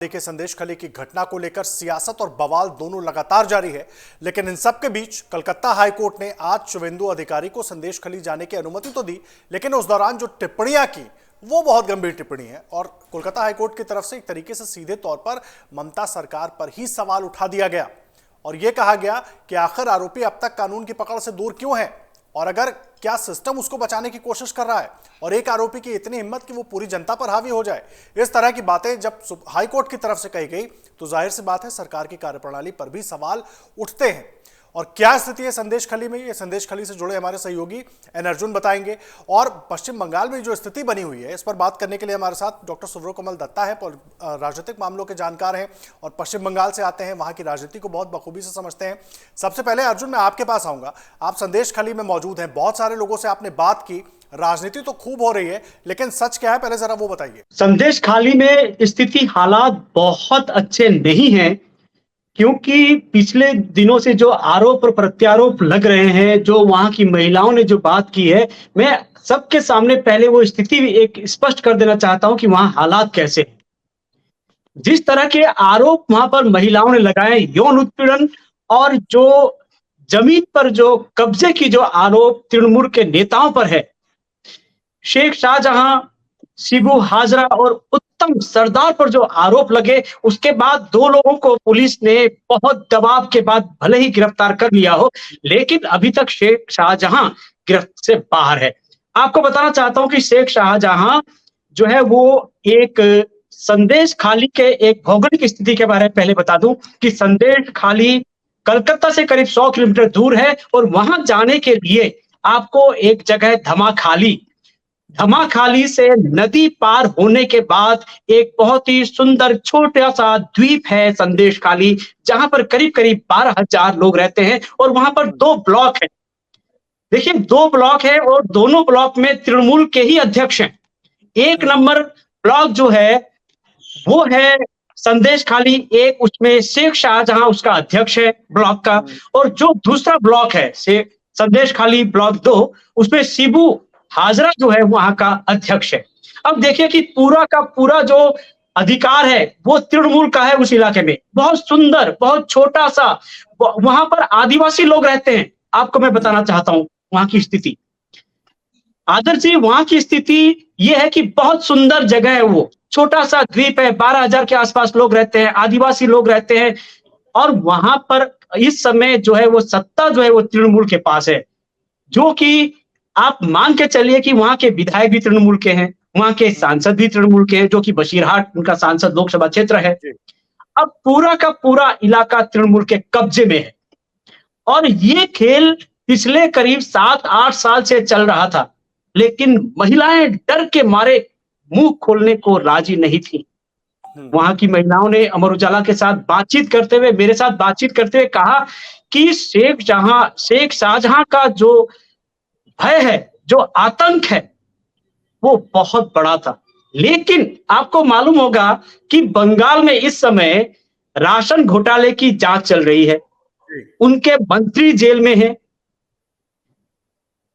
देखिए, संदेश खली की घटना को लेकर सियासत और बवाल दोनों लगातार जारी है। लेकिन इन सब के बीच कलकत्ता हाई कोर्ट ने आज शुभेंदु अधिकारी को संदेश खली जाने की अनुमति तो दी, लेकिन उस दौरान जो टिप्पणियां की वो बहुत गंभीर टिप्पणी है। और कोलकाता हाई कोर्ट की तरफ से एक तरीके से सीधे तौर पर ममता सरकार पर ही सवाल उठा दिया गया और यह कहा गया कि आखिर आरोपी अब तक कानून की पकड़ से दूर क्यों है और अगर क्या सिस्टम उसको बचाने की कोशिश कर रहा है और एक आरोपी की इतनी हिम्मत कि वो पूरी जनता पर हावी हो जाए। इस तरह की बातें जब हाई कोर्ट की तरफ से कही गई तो जाहिर सी बात है सरकार की कार्यप्रणाली पर भी सवाल उठते हैं। और क्या स्थिति है संदेश खली में, ये संदेश खली से जुड़े हमारे सहयोगी एन अर्जुन बताएंगे। और पश्चिम बंगाल में जो स्थिति बनी हुई है इस पर बात करने के लिए हमारे साथ डॉक्टर सुब्रो दत्ता है, राजनीतिक मामलों के जानकार हैं और पश्चिम बंगाल से आते हैं, वहां की राजनीति को बहुत बखूबी से समझते हैं। सबसे पहले अर्जुन, मैं आपके पास आऊंगा। आप संदेश खली में मौजूद हैं, बहुत सारे लोगों से आपने बात की, राजनीति तो खूब हो रही है लेकिन सच क्या है, पहले जरा वो बताइए। संदेश खाली में स्थिति हालात बहुत अच्छे नहीं हैं, क्योंकि पिछले दिनों से जो आरोप और प्रत्यारोप लग रहे हैं, जो वहां की महिलाओं ने जो बात की है, मैं सबके सामने पहले वो स्थिति एक स्पष्ट कर देना चाहता हूं कि वहां हालात कैसे हैं। जिस तरह के आरोप वहां पर महिलाओं ने लगाए, यौन उत्पीड़न और जो जमीन पर जो कब्जे की जो आरोप तृणमूल के नेताओं पर है, शेख शाहजहां, शिबू हाजरा और उत्तम सरदार पर जो आरोप लगे, उसके बाद दो लोगों को पुलिस ने बहुत दबाव के बाद भले ही गिरफ्तार कर लिया हो, लेकिन अभी तक शेख शाहजहां गिरफ्त से बाहर है। आपको बताना चाहता हूं कि शेख शाहजहां जो है वो एक संदेश खाली के एक भौगोलिक स्थिति के बारे में पहले बता दूं कि संदेश खाली कलकत्ता से करीब 100 किलोमीटर दूर है और वहां जाने के लिए आपको एक जगह धमाखाली से नदी पार होने के बाद एक बहुत ही सुंदर छोटा सा द्वीप है संदेश खाली, जहां पर करीब करीब 12,000 लोग रहते हैं और वहां पर 2 ब्लॉक है। देखिए, 2 ब्लॉक है और दोनों ब्लॉक में तृणमूल के ही अध्यक्ष हैं। 1 नंबर ब्लॉक जो है वो है संदेश खाली, एक उसमें शेख शाहजहां उसका अध्यक्ष है ब्लॉक का, और जो दूसरा ब्लॉक है संदेश खाली ब्लॉक 2, उसमें शिबू हाजरा जो है वहां का अध्यक्ष है। अब देखिए कि पूरा का पूरा जो अधिकार है वो तृणमूल का है उस इलाके में। बहुत सुंदर, बहुत छोटा सा, वहां पर आदिवासी लोग रहते हैं। आपको मैं बताना चाहता हूं वहां की स्थिति, आदर्श जी, वहां की स्थिति ये है कि बहुत सुंदर जगह है, वो छोटा सा द्वीप है, 12,000 के आसपास लोग रहते हैं, आदिवासी लोग रहते हैं और वहां पर इस समय जो है वो सत्ता जो है वो तृणमूल के पास है, जो कि आप मान के चलिए कि वहां के विधायक भी तृणमूल के हैं, वहां के सांसद भी तृणमूल के हैं, जो कि बशीरहाट उनका सांसद लोकसभा क्षेत्र है। अब पूरा का पूरा इलाका तृणमूल के कब्जे में है और ये खेल पिछले करीब 7-8 साल से चल रहा था, लेकिन महिलाएं डर के मारे मुंह खोलने को राजी नहीं थी। वहां की महिलाओं ने अमर उजाला के साथ बातचीत करते हुए, मेरे साथ बातचीत करते हुए कहा कि शेख शाहजहां का जो भय है, जो आतंक है, वो बहुत बड़ा था। लेकिन आपको मालूम होगा कि बंगाल में इस समय राशन घोटाले की जांच चल रही है, उनके मंत्री जेल में हैं।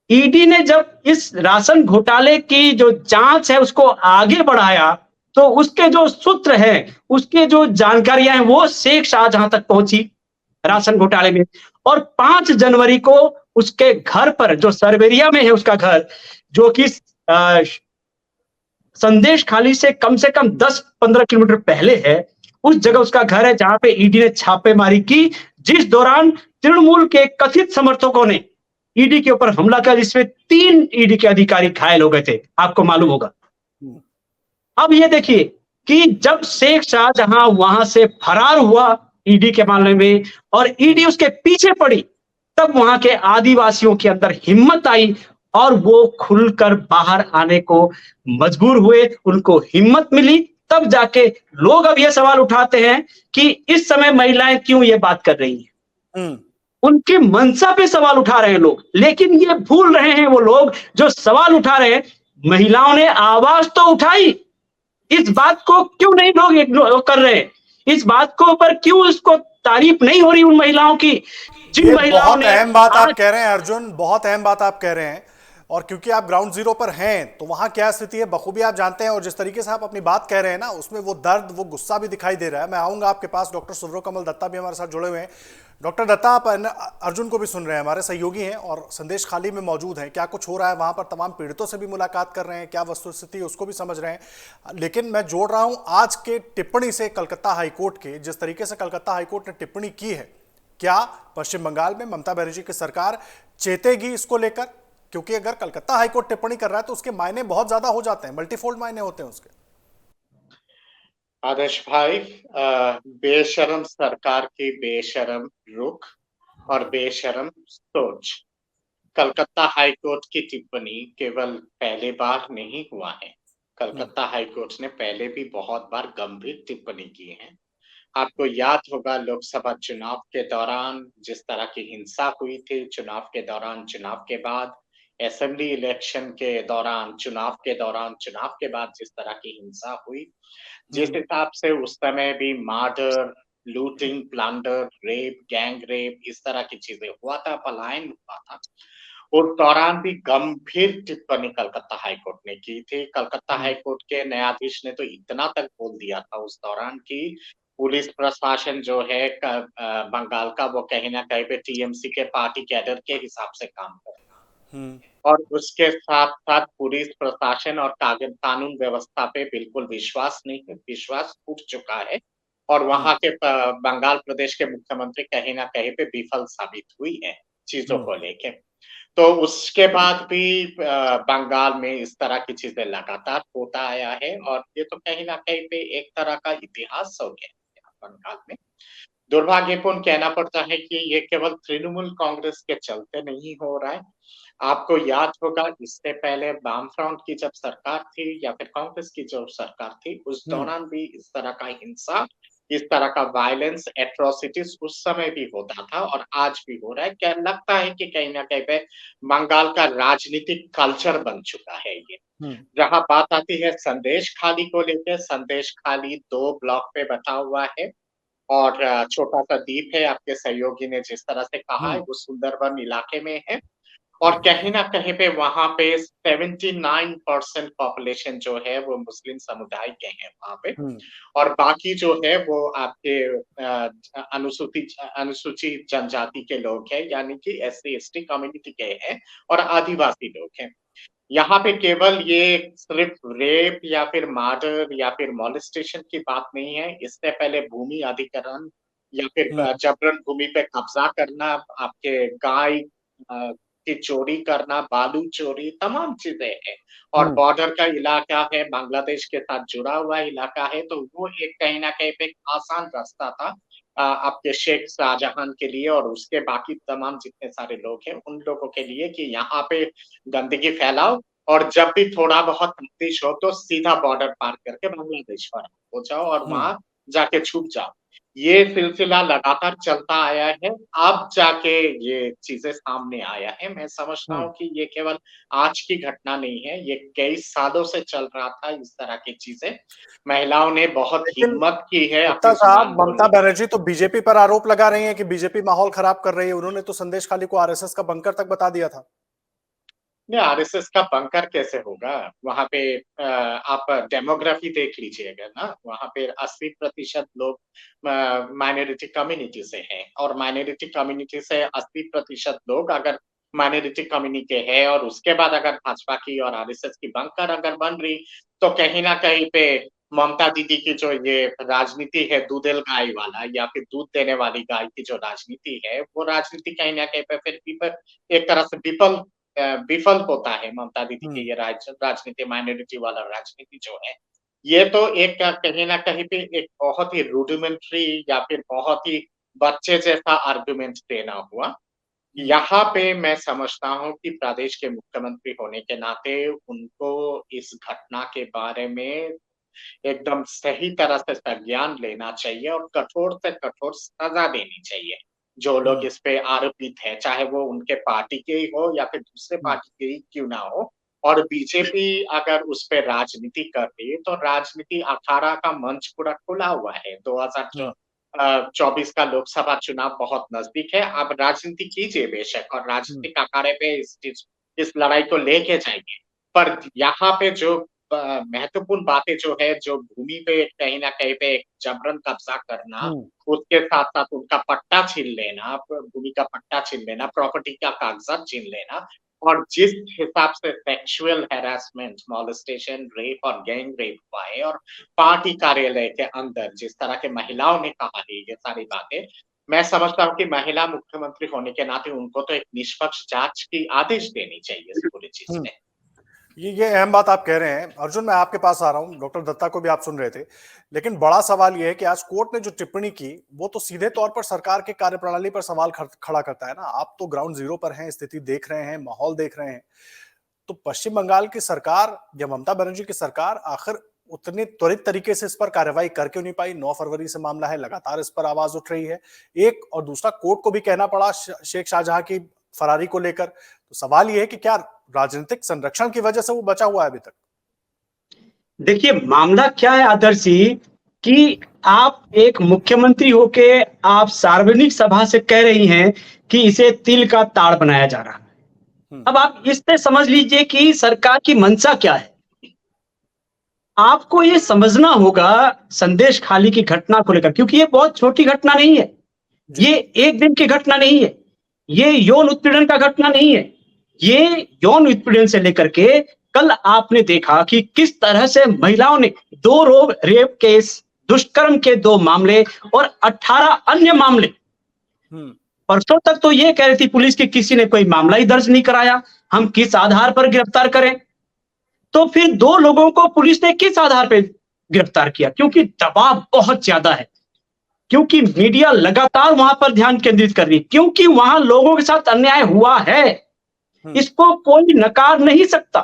ईडी ने जब इस राशन घोटाले की जो जांच है उसको आगे बढ़ाया तो उसके जो सूत्र हैं, उसके जो जानकारियां हैं, वो शेख शाहजहां तक पहुंची राशन घोटाले में। और 5 जनवरी को उसके घर पर, जो सरबेरिया में है उसका घर, जो कि संदेश खाली से कम 10-15 किलोमीटर पहले है, उस जगह उसका घर है जहां पे ईडी ने छापेमारी की, जिस दौरान तृणमूल के कथित समर्थकों ने ईडी के ऊपर हमला किया, जिसमें 3 ईडी के अधिकारी घायल हो गए थे, आपको मालूम होगा। अब ये देखिए कि जब शेख शाहजहां वहां से फरार हुआ ईडी के मामले में और ईडी उसके पीछे पड़ी, तब वहां के आदिवासियों के अंदर हिम्मत आई और वो खुलकर बाहर आने को मजबूर हुए, उनको हिम्मत मिली। तब जाके लोग अब ये सवाल उठाते हैं कि इस समय महिलाएं क्यों ये बात कर रही हैं। उनकी मंशा पे सवाल उठा रहे हैं लोग, लेकिन ये भूल रहे हैं वो लोग जो सवाल उठा रहे हैं, महिलाओं ने आवाज तो उठाई। इस बात को क्यों नहीं लोग इग्नोर कर रहे हैं, इस बात को पर क्यों इसको तारीफ नहीं हो रही उन महिलाओं की, जिन महिलाओं ने। बहुत अहम बात आप कह रहे हैं अर्जुन, बहुत अहम बात आप कह रहे हैं। और क्योंकि आप ग्राउंड जीरो पर हैं तो वहां क्या स्थिति है बखूबी आप जानते हैं, और जिस तरीके से आप अपनी बात कह रहे हैं ना उसमें वो दर्द, वो गुस्सा भी दिखाई दे रहा है। मैं आऊंगा आपके पास, डॉक्टर सुब्रो कमल दत्ता भी हमारे साथ जुड़े हुए हैं। डॉक्टर दत्ता, आप अर्जुन को भी सुन रहे हैं, हमारे सहयोगी हैं और संदेश खाली में मौजूद हैं। क्या कुछ हो रहा है वहां पर, तमाम पीड़ितों से भी मुलाकात कर रहे हैं, क्या वस्तुस्थिति उसको भी समझ रहे हैं। लेकिन मैं जोड़ रहा हूं आज के टिप्पणी से कलकत्ता हाईकोर्ट के, जिस तरीके से कलकत्ता हाईकोर्ट ने टिप्पणी की है, क्या पश्चिम बंगाल में ममता बनर्जी की सरकार चेतेगी इसको लेकर? क्योंकि अगर कलकत्ता हाईकोर्ट टिप्पणी कर रहा है तो उसके मायने बहुत ज्यादा हो जाते हैं, मल्टीफोल्ड मायने होते हैं उसके। आदर्श भाई, बेशरम सरकार की बेशरम रुख और बेशरम सोच। कलकत्ता हाईकोर्ट की टिप्पणी केवल पहले बार नहीं हुआ है। कलकत्ता हाईकोर्ट ने पहले भी बहुत बार गंभीर टिप्पणी की है। आपको याद होगा लोकसभा चुनाव के दौरान जिस तरह की हिंसा हुई थी, चुनाव के दौरान, चुनाव के बाद, असेंबली इलेक्शन के दौरान, चुनाव के दौरान, चुनाव के बाद जिस तरह की हिंसा हुई, जिस हिसाब से उस समय भी murder, looting, plunder, rape, gang rape, इस तरह की चीजें हुआ था, पलायन हुआ था। उस दौरान भी गंभीर टिप्पणी कलकत्ता हाईकोर्ट ने की थी। कलकत्ता हाईकोर्ट के न्यायाधीश ने तो इतना तक बोल दिया था उस दौरान कि पुलिस प्रशासन जो है बंगाल का, वो कहीं ना कहीं पे टीएमसी के पार्टी कैडर के हिसाब से काम कर, और उसके साथ साथ पुलिस प्रशासन और कानून व्यवस्था पे बिल्कुल विश्वास नहीं है, विश्वास उठ चुका है। और वहां के बंगाल प्रदेश के मुख्यमंत्री कहीं ना कहीं पे विफल साबित हुई है चीजों को लेके। तो उसके बाद भी बंगाल में इस तरह की चीजें लगातार होता आया है, और ये तो कहीं ना कहीं पे एक तरह का इतिहास हो गया है बंगाल में। दुर्भाग्यपूर्ण कहना पड़ता है कि ये केवल तृणमूल कांग्रेस के चलते नहीं हो रहा है। आपको याद होगा इससे पहले वाम फ्रंट की जब सरकार थी या फिर कांग्रेस की जो सरकार थी, उस दौरान भी इस तरह का हिंसा, इस तरह का वायलेंस, एट्रोसिटीज उस समय भी होता था और आज भी हो रहा है। क्या लगता है कि कहीं ना कहीं पे बंगाल का राजनीतिक कल्चर बन चुका है ये। जहां बात आती है संदेश खाली को लेकर, संदेश खाली 2 ब्लॉक पे बटा हुआ है और छोटा सा द्वीप है। आपके सहयोगी ने जिस तरह से कहा है वो सुंदरबन इलाके में है, और कहीं ना कहीं पे वहां पे 79% पॉपुलेशन जो है वो मुस्लिम समुदाय के हैं वहां पे, और बाकी जो है वो आपके अनुसूचित जनजाति के लोग हैं, यानी कि एससी एसटी कम्युनिटी के हैं और आदिवासी लोग हैं। यहाँ पे केवल ये सिर्फ रेप या फिर मर्डर या फिर मॉलेस्टेशन की बात नहीं है। इससे पहले भूमि अधिग्रहण या फिर जबरन भूमि पे कब्जा करना, आपके गाय की चोरी करना, बालू चोरी, तमाम चीजें हैं। और बॉर्डर का इलाका है, बांग्लादेश के साथ जुड़ा हुआ इलाका है, तो वो एक कहीं ना कहीं पे एक आसान रास्ता था आपके शेख शाहजहां के लिए और उसके बाकी तमाम जितने सारे लोग हैं उन लोगों के लिए कि यहाँ पे गंदगी फैलाओ, और जब भी थोड़ा बहुत तफ्तीश हो तो सीधा बॉर्डर पार करके बांग्लादेश पर हो जाओ और वहां जाके छुप जाओ। ये सिलसिला लगातार चलता आया है, अब जाके ये चीजें सामने आया है। मैं समझता हूँ कि ये केवल आज की घटना नहीं है, ये कई सालों से चल रहा था इस तरह की चीजें। महिलाओं ने बहुत लेकिन हिम्मत की है गुप्ता अपनी साहब, जुबान ममता बोलने की। बनर्जी तो बीजेपी पर आरोप लगा रही हैं कि बीजेपी माहौल खराब कर रही है। उन्होंने तो संदेश खाली को आरएसएस का बंकर तक बता दिया था। नहीं, आरएसएस का बंकर कैसे होगा? वहां पे आप डेमोग्राफी देख लीजिएगा ना, वहां पे 80% लोग माइनॉरिटी कम्युनिटी से हैं, और माइनॉरिटी कम्युनिटी से 80% लोग अगर माइनॉरिटी कम्युनिटी है और उसके बाद अगर भाजपा की और आरएसएस की बंकर अगर बन रही, तो कहीं ना कहीं पे ममता दीदी की जो ये राजनीति है दूधेल गाय वाला या फिर दूध देने वाली गाय की जो राजनीति है, वो राजनीति कहीं ना कहीं पे फिर एक तरह से विफल होता है। ममता दीदी की ये राजनीति, माइनॉरिटी वाला राजनीति जो है, ये तो एक कहीं ना कहीं पे एक बहुत ही रूडिमेंट्री या फिर बहुत ही बच्चे जैसा आर्गुमेंट देना हुआ। यहाँ पे मैं समझता हूँ कि प्रदेश के मुख्यमंत्री होने के नाते उनको इस घटना के बारे में एकदम सही तरह से संज्ञान लेना चाहिए और कठोर से कठोर सजा देनी चाहिए। जो लोग इस पे आरोपित हैं, चाहे वो उनके पार्टी के ही हो या फिर दूसरे पार्टी के ही क्यों ना हो। और बीजेपी अगर उस पे राजनीति कर रही है, तो राजनीति अखाड़ा का मंच पूरा खुला हुआ है। 2024 का लोकसभा चुनाव बहुत नजदीक है। आप राजनीति कीजिए बेशक, और राजनीतिक अखाड़े पे इस चीज इस लड़ाई को लेके जाएंगे। पर यहाँ पे जो महत्वपूर्ण बातें जो है, जो भूमि पे कहीं न कहीं पे एक जबरन कब्ज़ा करना, हम्म। उसके साथ-साथ उनका पट्टा छीन लेना, भूमि का पट्टा छीन लेना, प्रॉपर्टी का कागज़ात छीन लेना और जिस हिसाब से सेक्सुअल हैरेसमेंट, मोलेस्टेशन, रेप और गैंग रेप हुआ है और पार्टी कार्यालय के अंदर जिस तरह के महिलाओं ने कहा है ये सारी बातें, मैं समझता हूँ कि महिला मुख्यमंत्री होने के नाते उनको तो एक निष्पक्ष जाँच की आदेश देनी चाहिए इस पूरी चीज़ हम्म। में। ये अहम बात आप कह रहे हैं अर्जुन। मैं आपके पास आ रहा हूं, डॉक्टर दत्ता को भी आप सुन रहे थे, लेकिन बड़ा सवाल यह है कि आज कोर्ट ने जो टिप्पणी की वो तो सीधे तौर पर सरकार के कार्यप्रणाली पर सवाल खड़ा करता है ना। आप तो ग्राउंड जीरो पर हैं, स्थिति देख रहे हैं, माहौल देख रहे हैं। तो पश्चिम बंगाल की सरकार या ममता बनर्जी की सरकार आखिर उतने त्वरित तरीके से इस पर कार्रवाई कर क्यों नहीं पाई? 9 फरवरी से मामला है, लगातार इस पर आवाज उठ रही है। एक और दूसरा, कोर्ट को भी कहना पड़ा शेख शाहजहां की फरारी को लेकर। तो सवाल यह है कि क्या राजनीतिक संरक्षण की वजह से वो बचा हुआ है अभी तक? देखिए, मामला क्या है आदर्श जी, कि आप एक मुख्यमंत्री होके आप सार्वजनिक सभा से कह रही हैं कि इसे तिल का ताड़ बनाया जा रहा है। अब आप इससे समझ लीजिए कि सरकार की मंशा क्या है। आपको ये समझना होगा संदेश खाली की घटना को लेकर, क्योंकि ये बहुत छोटी घटना नहीं है। ये एक दिन की घटना नहीं है। ये यौन उत्पीड़न का घटना नहीं है। ये यौन उत्पीड़न से लेकर के कल आपने देखा कि किस तरह से महिलाओं ने 2 रेप केस, दुष्कर्म के 2 मामले और 18 अन्य मामले। परसों तक तो ये कह रही थी पुलिस की किसी ने कोई मामला ही दर्ज नहीं कराया, हम किस आधार पर गिरफ्तार करें? तो फिर 2 लोगों को पुलिस ने किस आधार पे गिरफ्तार किया? क्योंकि दबाव बहुत ज्यादा है, क्योंकि मीडिया लगातार वहां पर ध्यान केंद्रित कर रही है, क्योंकि वहां लोगों के साथ अन्याय हुआ है। इसको कोई नकार नहीं सकता।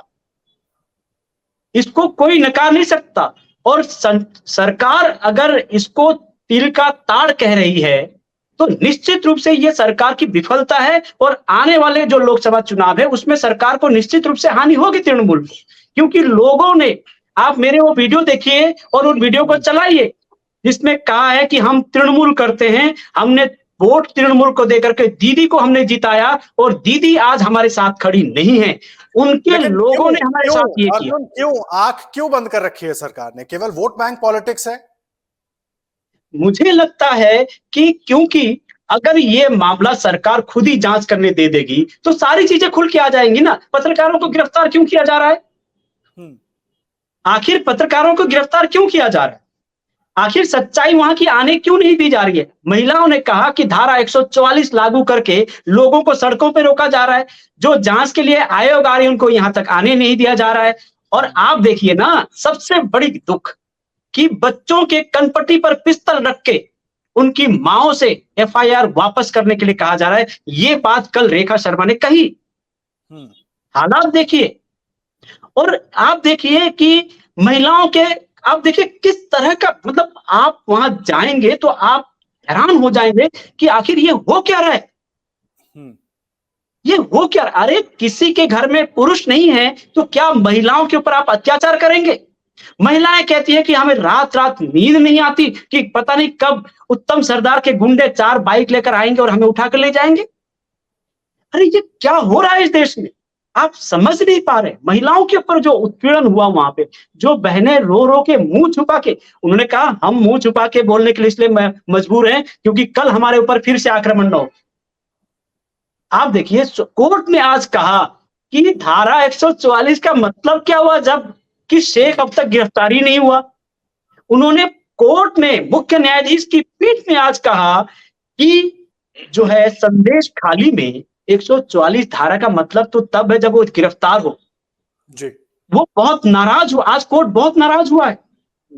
इसको कोई नकार नहीं सकता। और सरकार अगर इसको तिल का ताड़ कह रही है, तो निश्चित रूप से ये सरकार की विफलता है और आने वाले जो लोकसभा चुनाव है उसमें सरकार को निश्चित रूप से हानि होगी तृणमूल, क्योंकि लोगों ने, आप मेरे वो वीडियो देखिए और उन वीडियो को चलाइए जिसमें कहा है कि हम तृणमूल करते हैं, हमने वोट तृणमूल को देकर के दीदी को हमने जिताया और दीदी आज हमारे साथ खड़ी नहीं है। उनके लोगों ने हमारे साथ ये किया। क्यों आंख क्यों बंद कर रखी है सरकार ने? केवल वोट बैंक पॉलिटिक्स है? मुझे लगता है कि क्योंकि अगर ये मामला सरकार खुद ही जांच करने दे देगी तो सारी चीजें खुल के आ जाएंगी ना। पत्रकारों को गिरफ्तार क्यों किया जा रहा है? आखिर पत्रकारों को गिरफ्तार क्यों किया जा रहा है? आखिर सच्चाई वहां की आने क्यों नहीं दी जा रही है? महिलाओं ने कहा कि धारा 144 लागू करके लोगों को सड़कों पर रोका जा रहा है, जो जांच के लिए आयोग आ रही है उनको यहां तक आने नहीं दिया जा रहा है। और आप देखिए ना, सबसे बड़ी दुख कि बच्चों के कनपट्टी पर पिस्तौल रख के उनकी माओं से एफआईआर वापस करने के लिए कहा जा रहा है। ये बात कल रेखा शर्मा ने कही। हालात देखिए, और आप देखिए कि महिलाओं के, आप देखिए किस तरह का, मतलब आप वहां जाएंगे तो आप हैरान हो जाएंगे कि आखिर ये हो क्या रहा है। ये हो क्या? अरे किसी के घर में पुरुष नहीं है तो क्या महिलाओं के ऊपर आप अत्याचार करेंगे? महिलाएं कहती है कि हमें रात रात नींद नहीं आती कि पता नहीं कब उत्तम सरदार के गुंडे 4 बाइक लेकर आएंगे और हमें उठा कर ले जाएंगे। अरे ये क्या हो रहा है इस देश में? आप समझ नहीं पा रहे। महिलाओं के ऊपर जो उत्पीड़न हुआ वहां पे, जो बहनें रो रो के मुंह छुपा के, उन्होंने कहा हम मुंह छुपा के बोलने के लिए इसलिए मजबूर हैं क्योंकि कल हमारे ऊपर फिर से आक्रमण न हो। आप देखिए, कोर्ट ने आज कहा कि धारा 144 का मतलब क्या हुआ जब कि शेख अब तक गिरफ्तारी नहीं हुआ। उन्होंने, कोर्ट ने, मुख्य न्यायाधीश की पीठ ने आज कहा कि जो है संदेश खाली में 144 धारा का मतलब तो तब है जब वो गिरफ्तार हो। जी। वो बहुत नाराज हुआ, आज कोर्ट बहुत नाराज हुआ है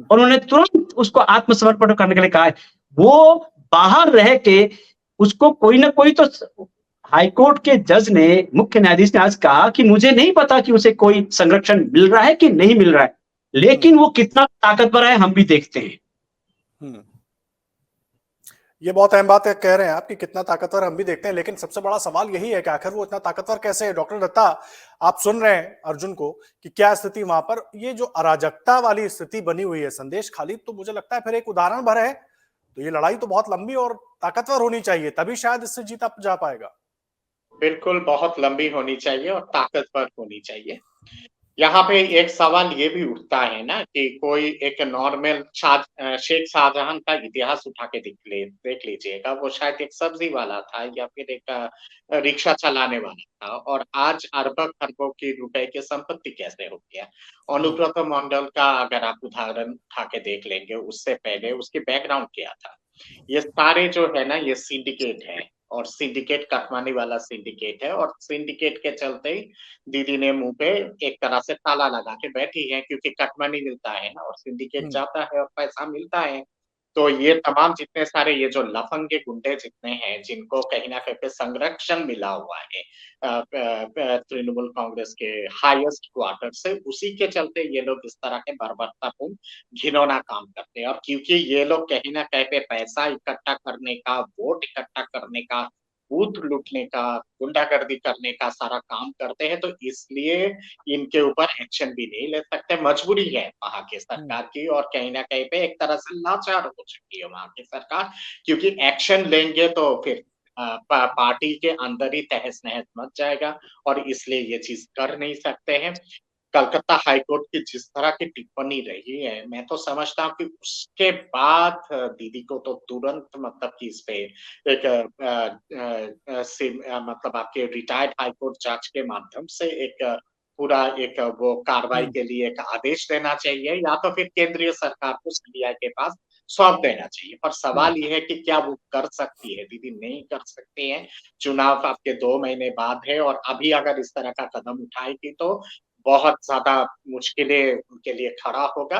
और उन्होंने तुरंत उसको आत्मसमर्पण करने के लिए कहा है। वो बाहर रह के उसको कोई ना कोई तो, हाईकोर्ट के जज ने, मुख्य न्यायाधीश ने आज कहा कि मुझे नहीं पता कि उसे कोई संरक्षण मिल रहा है कि नहीं मिल रहा है, लेकिन वो कितना ताकतवर है हम भी देखते हैं। ये बहुत अहम बात है, कह रहे हैं आप कि कितना ताकतवर हम भी देखते हैं, लेकिन सबसे बड़ा सवाल यही है कि आखिर वो इतना ताकतवर कैसे है? डॉक्टर दत्ता, आप सुन रहे हैं अर्जुन को कि क्या स्थिति वहां पर, ये जो अराजकता वाली स्थिति बनी हुई है संदेश खाली, तो मुझे लगता है फिर एक उदाहरण भर है। तो ये लड़ाई तो बहुत लंबी और ताकतवर होनी चाहिए, तभी शायद इससे जीता जा पाएगा। बिल्कुल बहुत लंबी होनी चाहिए और ताकतवर होनी चाहिए। यहाँ पे एक सवाल ये भी उठता है ना कि कोई एक नॉर्मल शेख शाहजहां का इतिहास उठा के देख लीजिएगा, वो शायद एक सब्जी वाला था या फिर एक रिक्शा चलाने वाला था और आज अरबों खरबों की रुपए की संपत्ति कैसे हो गया। अनुव्रत मंडल का अगर आप उदाहरण उठा के देख लेंगे, उससे पहले उसकी बैकग्राउंड क्या था। ये सारे जो है ना, ये सिंडिकेट है और सिंडिकेट कटवाने वाला सिंडिकेट है और सिंडिकेट के चलते ही दीदी ने मुंह पे एक तरह से ताला लगा के बैठी है, क्योंकि कटमनी मिलता है ना और सिंडिकेट जाता है और पैसा मिलता है। तो ये तमाम जितने सारे ये जो लफंगे गुंडे जितने हैं, जिनको कहीं न कहीं पे संरक्षण मिला हुआ है तृणमूल कांग्रेस के हाईएस्ट क्वार्टर से, उसी के चलते ये लोग इस तरह के बर्बरतापूर्ण घिनौना काम करते हैं। और क्योंकि ये लोग कहीं न कहीं पे पैसा इकट्ठा करने का, वोट इकट्ठा करने का, बूथ लूटने का, गुंडागर्दी करने का सारा काम करते हैं, तो इसलिए इनके ऊपर एक्शन भी नहीं ले सकते। मजबूरी है वहाँ की सरकार की और कहीं न कहीं पे एक तरह से लाचार हो चुकी है वहाँ की सरकार, क्योंकि एक्शन लेंगे तो फिर पार्टी के अंदर ही तहस-नहस मच जाएगा और इसलिए ये चीज़ कर नहीं सकते हैं। कलकत्ता हाई कोर्ट की जिस तरह की टिप्पणी रही है, मैं तो समझता हूँ कि उसके बाद दीदी को तो तुरंत मतलब कि इस पे एक मतलब आपके रिटायर्ड हाई कोर्ट जज के माध्यम से एक पूरा एक वो कार्रवाई के लिए एक आदेश देना चाहिए या तो फिर केंद्रीय सरकार को सीबीआई के पास सौंप देना चाहिए। पर सवाल ये है कि क्या वो कर सकती है? दीदी नहीं कर सकती हैं। चुनाव आपके 2 महीने बाद है और अभी अगर इस तरह का कदम उठाएगी तो बहुत ज़्यादा मुश्किलें उनके लिए खड़ा होगा।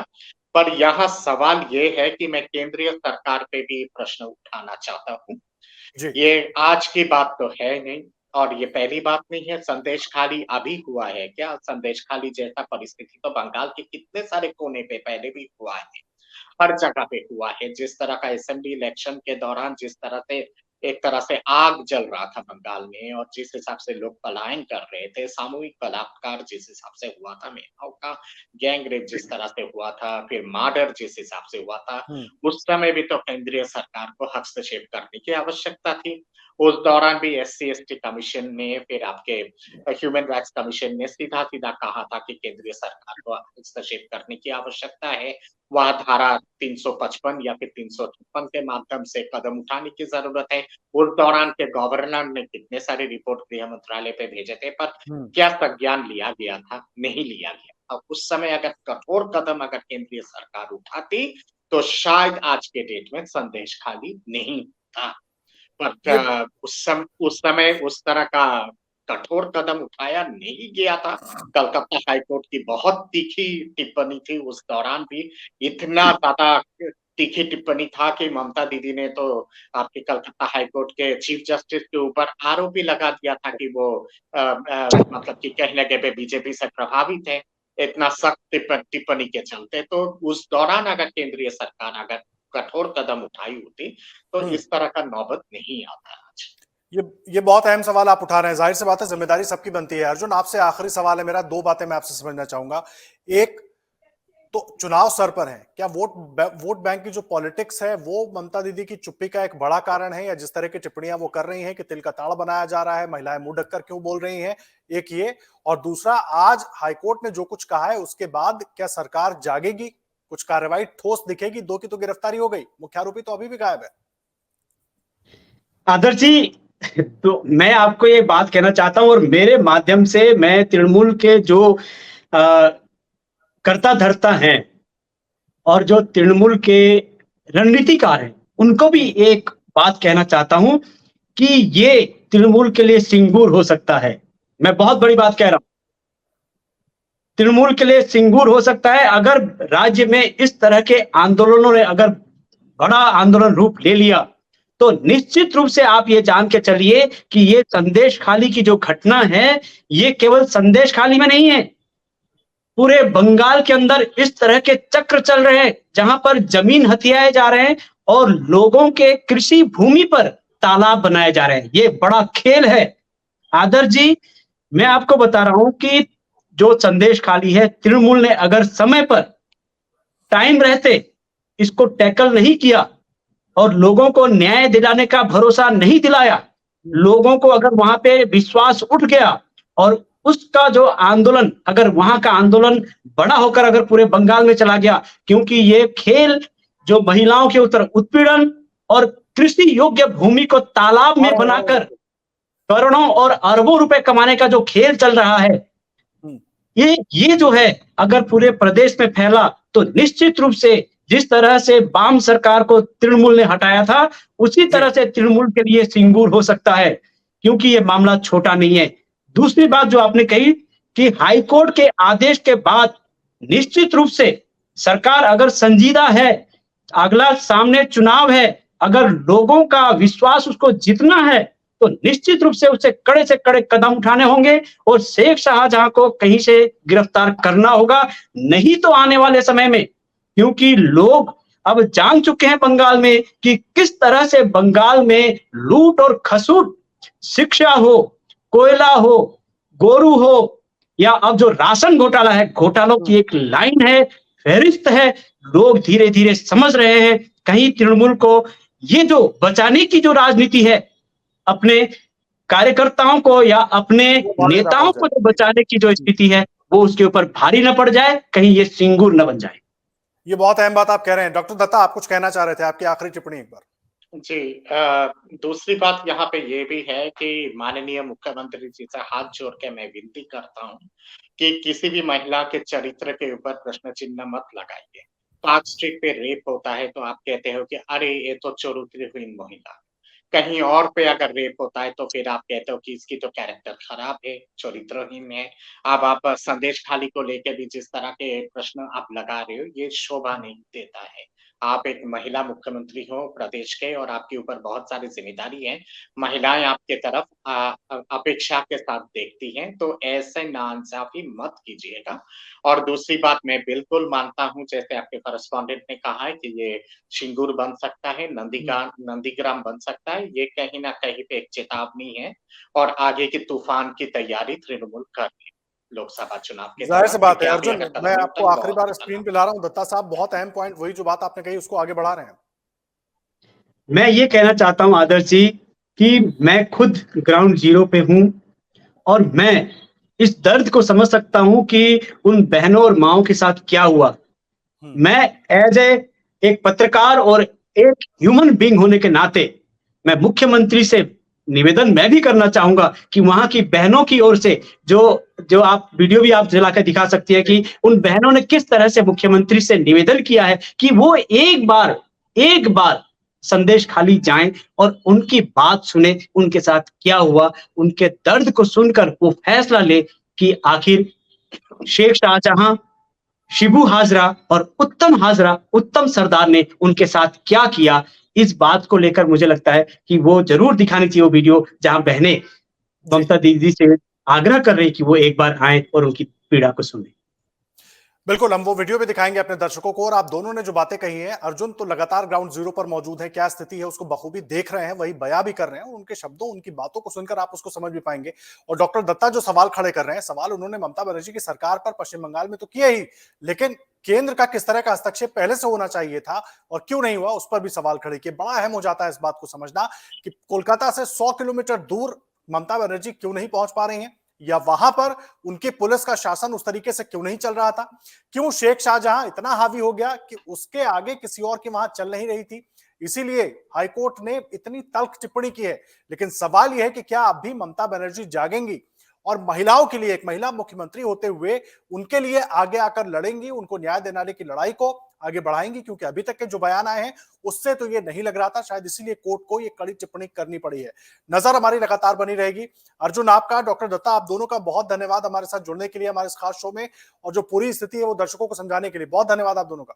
पर यहाँ सवाल ये है कि मैं केंद्रीय सरकार पे भी प्रश्न उठाना चाहता हूँ। जी। ये आज की बात तो है नहीं और ये पहली बात नहीं है, संदेश खाली अभी हुआ है क्या? संदेश खाली जैसा परिस्थिति तो बंगाल के कितने सारे कोने पे पहले भी हुआ है। हर जगह पे हुआ है। जिस तरह का असेंबली इलेक्शन के दौरान जिस तरह से एक तरह से आग जल रहा था बंगाल में और जिस हिसाब से लोग पलायन कर रहे थे, सामूहिक बलात्कार जिस हिसाब से हुआ था महिलाओं का, गैंग रेप जिस तरह से हुआ था, फिर मर्डर जिस हिसाब से हुआ था, उस समय भी तो केंद्रीय सरकार को हस्तक्षेप करने की आवश्यकता थी। उस दौरान भी एससी-एसटी कमीशन ने फिर आपके ह्यूमन राइट्स कमीशन ने सीधा-सीधा कहा था कि केंद्रीय सरकार को हस्तक्षेप करने की आवश्यकता है। वह धारा 355 या फिर 356 के माध्यम से कदम उठाने की ज़रूरत है। उस दौरान के गवर्नर ने कितने सारे रिपोर्ट गृह मंत्रालय पे भेजे थे, पर क्या संज्ञान लिया गया था? नहीं लिया गया। अब उस समय अगर कठोर कदम अगर केंद्रीय सरकार उठाती, तो शायद आज के डेट में संदेश खाली नहीं होता। ये पर उस समय उस तरह का कठोर कदम उठाया नहीं गया था। कलकत्ता हाई कोर्ट की बहुत तीखी टिप्पणी थी उस दौरान भी। इतना ज़्यादा तीखी टिप्पणी था कि ममता दीदी ने तो आपके कलकत्ता हाई कोर्ट के चीफ जस्टिस के ऊपर आरोप भी लगा दिया था कि वो मतलब कि कहीं न कहीं पे बीजेपी से प्रभावित है, इतना सख्त टिप्पणी के चलते। तो उस दौरान अगर केंद्रीय सरकार अगर कठोर कदम उठाई होती, तो इस तरह का नौबत नहीं आता आज। ये बहुत अहम सवाल आप उठा रहे हैं। जाहिर सी बात है, जिम्मेदारी सबकी बनती है। अर्जुन, आपसे आखिरी सवाल है मेरा, 2 बातें मैं आपसे समझना चाहूंगा। एक तो चुनाव सर पर है, क्या वोट बैंक की जो पॉलिटिक्स है वो ममता दीदी की चुप्पी का एक बड़ा कारण है, या जिस तरह की टिप्पणियां वो कर रही हैं कि तिल का ताड़ बनाया जा रहा है, महिलाएं मुंह ढककर क्यों बोल रही हैं? एक ये, और दूसरा, आज हाईकोर्ट ने जो कुछ कहा है उसके बाद क्या सरकार जागेगी? कुछ कार्रवाई ठोस दिखेगी? 2 की तो गिरफ्तारी हो गई, मुख्य आरोपी तो अभी भी गायब है। आदर्श जी, तो मैं आपको ये बात कहना चाहता हूं और मेरे माध्यम से मैं तृणमूल के जो कर्ता धर्ता हैं और जो तृणमूल के रणनीतिकार हैं, उनको भी एक बात कहना चाहता हूं कि ये तृणमूल के लिए सिंगूर हो सकता है। मैं बहुत बड़ी बात कह रहा हूं, तृणमूल के लिए सिंगूर हो सकता है अगर राज्य में इस तरह के आंदोलनों ने अगर बड़ा आंदोलन रूप ले लिया, तो निश्चित रूप से आप ये जान के चलिए कि ये संदेश खाली की जो घटना है, ये केवल संदेश खाली में नहीं है, पूरे बंगाल के अंदर इस तरह के चक्र चल रहे हैं जहां पर जमीन हथियाए जा रहे हैं और लोगों के कृषि भूमि पर तालाब बनाए जा रहे हैं। ये बड़ा खेल है। आदर्श जी, मैं आपको बता रहा हूं कि जो संदेश खाली है, तृणमूल ने अगर समय पर टाइम रहते इसको टैकल नहीं किया और लोगों को न्याय दिलाने का भरोसा नहीं दिलाया, लोगों को अगर वहां पे विश्वास उठ गया और उसका जो आंदोलन, अगर वहां का आंदोलन बड़ा होकर अगर पूरे बंगाल में चला गया, क्योंकि ये खेल जो महिलाओं के ऊपर उत्पीड़न और कृषि योग्य भूमि को तालाब में बनाकर करोड़ों और अरबों रुपए कमाने का जो खेल चल रहा है, ये जो है अगर पूरे प्रदेश में फैला तो निश्चित रूप से जिस तरह से वाम सरकार को तृणमूल ने हटाया था, उसी तरह से तृणमूल के लिए सिंगूर हो सकता है, क्योंकि ये मामला छोटा नहीं है। दूसरी बात जो आपने कही कि हाईकोर्ट के आदेश के बाद निश्चित रूप से सरकार अगर संजीदा है, अगला सामने चुनाव है, अगर लोगों का विश्वास उसको जीतना है, तो निश्चित रूप से उसे कड़े से कड़े कदम उठाने होंगे और शेख शाहजहां को कहीं से गिरफ्तार करना होगा। नहीं तो आने वाले समय में, क्योंकि लोग अब जान चुके हैं बंगाल में कि किस तरह से बंगाल में लूट और खसूट, शिक्षा हो, कोयला हो, गोरू हो, या अब जो राशन घोटाला है, घोटालों की एक लाइन है, फहरिस्त है। लोग धीरे धीरे समझ रहे हैं कहीं तृणमूल को ये जो बचाने की जो राजनीति है, अपने कार्यकर्ताओं को या अपने नेताओं को जो बचाने की जो स्थिति है, वो उसके ऊपर भारी न पड़ जाए, कहीं ये सिंगूर न बन जाए। ये बहुत अहम बात आप कह रहे हैं। डॉक्टर दत्ता, आप कुछ कहना चाह रहे थे, आपकी आखिरी टिप्पणी एक बार। जी, दूसरी बात यहाँ पे ये भी है कि माननीय मुख्यमंत्री जी से हाथ जोड़ के मैं विनती करता हूँ कि किसी भी महिला के चरित्र के ऊपर प्रश्न चिन्ह मत लगाइए। पार्क स्ट्रीट पे रेप होता है तो आप कहते हो कि अरे ये तो चरित्रहीन महिला। कहीं और पे अगर रेप होता है तो फिर आप कहते हो कि इसकी तो कैरेक्टर खराब है, चरित्रहीन है। अब आप संदेश खाली को लेके भी जिस तरह के प्रश्न आप लगा रहे हो, ये शोभा नहीं देता है। आप एक महिला मुख्यमंत्री हो प्रदेश के और आपके ऊपर बहुत सारी ज़िम्मेदारी है। महिलाएँ आपके तरफ अपेक्षा के साथ देखती हैं, तो ऐसे नाइंसाफ़ी मत कीजिएगा। और दूसरी बात मैं बिल्कुल मानता हूँ, जैसे आपके कॉरेस्पॉन्डेंट ने कहा है कि ये सिंगूर बन सकता है, नंदीग्राम बन सकता है, ये कहीं न कहीं पे एक चेतावनी है और आगे के तूफ़ान की तैयारी तृणमूल कर रही है, लोकसभा चुनाव के जाहिर सी दौरान, बात है। क्योंकि आगे अर्जुन, अगर मैं कदम आपको उठाएँ आखिरी बहुत बार अच्छा स्क्रीन लगा। पे ला रहा हूँ। दत्ता साहब, बहुत अहम पॉइंट, वही जो बात आपने कही उसको आगे बढ़ा रहे हैं। मैं ये कहना चाहता हूं आदर्श जी कि मैं खुद ग्राउंड जीरो पे हूं और मैं इस दर्द को समझ सकता हूं कि उन बहनों और माओं के साथ क्या हुआ। मैं एज एक पत्रकार और एक ह्यूमन बीइंग होने के नाते मैं मुख्यमंत्री से निवेदन मैं भी करना चाहूंगा कि वहां की बहनों की ओर से जो जो आप वीडियो भी आप चला के दिखा सकती है कि उन बहनों ने किस तरह से मुख्यमंत्री से निवेदन किया है कि वो एक बार संदेश खाली जाएं और उनकी बात सुने, उनके साथ क्या हुआ, उनके दर्द को सुनकर वो फैसला ले कि आखिर शेख शाहजहां, शिबू हाजरा और उत्तम सरदार ने उनके साथ क्या किया। इस बात को लेकर मुझे लगता है कि वो जरूर दिखानी चाहिए वो वीडियो, जहां बहनें ममता दीदी से आग्रह कर रही कि वो एक बार आए और उनकी पीड़ा को सुने। बिल्कुल, हम वो वीडियो भी दिखाएंगे अपने दर्शकों को। और आप दोनों ने जो बातें कही हैं, अर्जुन तो लगातार ग्राउंड जीरो पर मौजूद है, क्या स्थिति है उसको बखूबी देख रहे हैं, वही बयां भी कर रहे हैं। उनके शब्दों, उनकी बातों को सुनकर आप उसको समझ भी पाएंगे। और डॉक्टर दत्ता जो सवाल खड़े कर रहे हैं, सवाल उन्होंने ममता बनर्जी की सरकार पर पश्चिम बंगाल में तो किया ही, लेकिन केंद्र का किस तरह का हस्तक्षेप पहले से होना चाहिए था और क्यों नहीं हुआ, उस पर भी सवाल खड़े किए। बड़ा अहम हो जाता है इस बात को समझना कि कोलकाता से 100 किलोमीटर दूर ममता बनर्जी क्यों नहीं पहुंच पा रही हैं, या वहां पर उनकी पुलिस का शासन उस तरीके से क्यों नहीं चल रहा था, क्यों शेख शाहजहां इतना हावी हो गया कि उसके आगे किसी और की वहां चल नहीं रही थी। इसीलिए हाईकोर्ट ने इतनी तल्ख टिप्पणी की है। लेकिन सवाल यह है कि क्या अब भी ममता बनर्जी जागेंगी और महिलाओं के लिए, एक महिला मुख्यमंत्री होते हुए उनके लिए आगे आकर लड़ेंगी, उनको न्याय दिलाने की लड़ाई को आगे बढ़ाएंगी, क्योंकि अभी तक के जो बयान आए हैं उससे तो ये नहीं लग रहा था। शायद इसीलिए कोर्ट को ये कड़ी टिप्पणी करनी पड़ी है। नजर हमारी लगातार बनी रहेगी। अर्जुन आपका, डॉक्टर दत्ता आप दोनों का बहुत धन्यवाद हमारे साथ जुड़ने के लिए, हमारे इस खास शो में, और जो पूरी स्थिति है वो दर्शकों को समझाने के लिए बहुत धन्यवाद आप दोनों का।